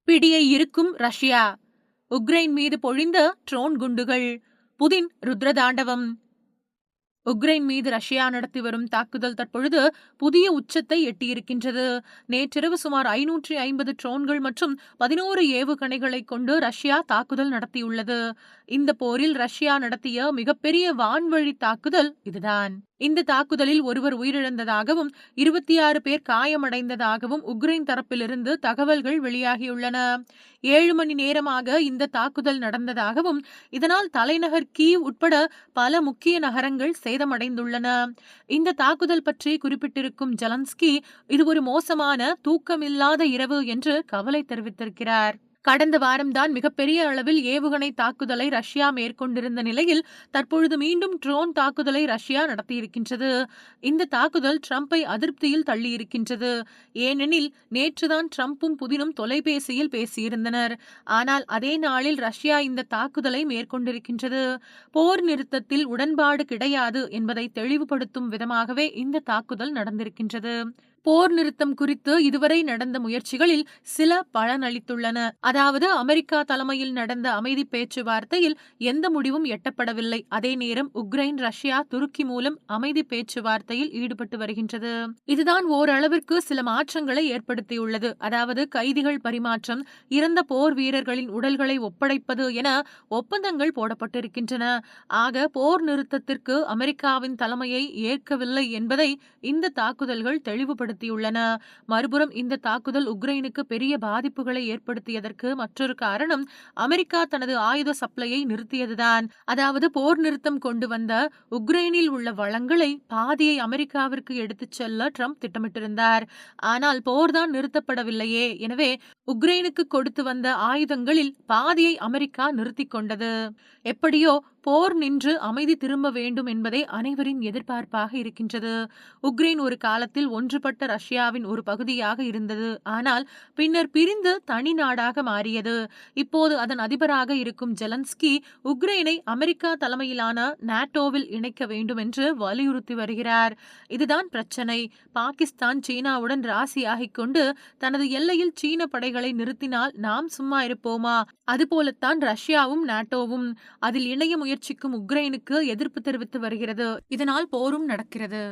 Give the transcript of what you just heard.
பிடியை இருக்கும் Russia. Ukraine மீது பொழிந்த ட்ரோன் குண்டுகள். புதின் ருத்ரதாண்டவம். உக்ரைன் மீது ரஷ்யா நடத்தி வரும் தாக்குதல் தற்பொழுது புதிய உச்சத்தை எட்டியிருக்கின்றது. நேற்றிரவு சுமார் 550 ட்ரோன்கள் மற்றும் 11 ஏவுகணைகளை கொண்டு ரஷ்யா தாக்குதல் நடத்தியுள்ளது. இந்த போரில் ரஷ்யா நடத்திய மிகப்பெரிய வான்வழி தாக்குதல் இதுதான். இந்த தாக்குதலில் ஒருவர் உயிரிழந்ததாகவும் 26 பேர் காயமடைந்ததாகவும் உக்ரைன் தரப்பிலிருந்து தகவல்கள் வெளியாகியுள்ளன. 7 மணி நேரமாக இந்த தாக்குதல் நடந்ததாகவும் இதனால் தலைநகர் கீவ் உட்பட பல முக்கிய நகரங்கள் சேதமடைந்துள்ளன. இந்த தாக்குதல் பற்றி குறிப்பிட்டிருக்கும் ஜெலன்ஸ்கி இது ஒரு மோசமான தூக்கமில்லாத இரவு என்று கவலை தெரிவித்திருக்கிறார். கடந்த வாரம்தான் மிகப்பெரிய அளவில் ஏவுகணை தாக்குதலை ரஷ்யா மேற்கொண்டிருந்த நிலையில் தற்பொழுது மீண்டும் ட்ரோன் தாக்குதலை ரஷ்யா நடத்தியிருக்கின்றது. இந்த தாக்குதல் ட்ரம்பை அதிருப்தியில் தள்ளியிருக்கின்றது. ஏனெனில் நேற்றுதான் ட்ரம்பும் புதினும் தொலைபேசியில் பேசியிருந்தனர். ஆனால் அதே நாளில் ரஷ்யா இந்த தாக்குதலை மேற்கொண்டிருக்கின்றது. போர் நிறுத்தத்தில் உடன்பாடு கிடையாது என்பதை தெளிவுபடுத்தும் விதமாகவே இந்த தாக்குதல் நடந்திருக்கின்றது. போர் நிறுத்தம் குறித்து இதுவரை நடந்த முயற்சிகளில் சில பலனளித்துள்ளன. அதாவது அமெரிக்கா தலைமையில் நடந்த அமைதி பேச்சுவார்த்தையில் எந்த முடிவும் எட்டப்படவில்லை. அதே நேரம் உக்ரைன் ரஷ்யா துருக்கி மூலம் அமைதி பேச்சுவார்த்தையில் ஈடுபட்டு வருகின்றது. இதுதான் ஓரளவிற்கு சில மாற்றங்களை ஏற்படுத்தியுள்ளது. அதாவது கைதிகள் பரிமாற்றம், இறந்த போர் வீரர்களின் உடல்களை ஒப்படைப்பது என ஒப்பந்தங்கள் போடப்பட்டிருக்கின்றன. ஆக போர் நிறுத்தத்திற்கு அமெரிக்காவின் தலைமையை ஏற்கவில்லை என்பதை இந்த தாக்குதல்கள் தெளிவுபடுத்தியுள்ளன. மறுபுறம் இந்த தாக்குதல் உக்ரைனுக்கு பெரிய பாதிப்புகளை ஏற்படுத்தியதற்கு மற்றொரு காரணம் அமெரிக்கா தனது ஆயுத சப்ளையை நிறுத்தியதுதான். அதாவது போர் நிறுத்தம் கொண்டு வந்த உக்ரைனில் உள்ள வளங்களை பாதியை அமெரிக்காவிற்கு எடுத்துச் செல்ல ட்ரம்ப் திட்டமிட்டிருந்தார். ஆனால் போர்தான் நிறுத்தப்படவில்லையே. எனவே உக்ரைனுக்கு கொடுத்து வந்த ஆயுதங்களில் பாதியை அமெரிக்கா நிறுத்திக் கொண்டது. எப்படியோ போர் நின்று அமைதி திரும்ப வேண்டும் என்பதே அனைவரின் எதிர்பார்ப்பாக இருக்கின்றது. உக்ரைன் ஒரு காலத்தில் ஒன்றுபட்ட ரஷ்யாவின் ஒரு பகுதியாக இருந்தது. ஆனால் பின்னர் பிரிந்து தனி நாடாக மாறியது. இப்போது அதன் அதிபராக இருக்கும் ஜெலன்ஸ்கி உக்ரைனை அமெரிக்கா தலைமையிலான நாட்டோவில் இணைக்க வேண்டும் என்று வலியுறுத்தி வருகிறார். இதுதான் பிரச்சனை. பாகிஸ்தான் சீனாவுடன் ராசியாகிக் கொண்டு தனது எல்லையில் சீன படைகளை நிறுத்தினால் நாம் சும்மா இருப்போமா? அதுபோலத்தான் ரஷ்யாவும் நாட்டோவும். அதில் இணைய முயற்சிக்கும் உக்ரைனுக்கு எதிர்ப்பு தெரிவித்து வருகிறது. இதனால் போரும் நடக்கிறது.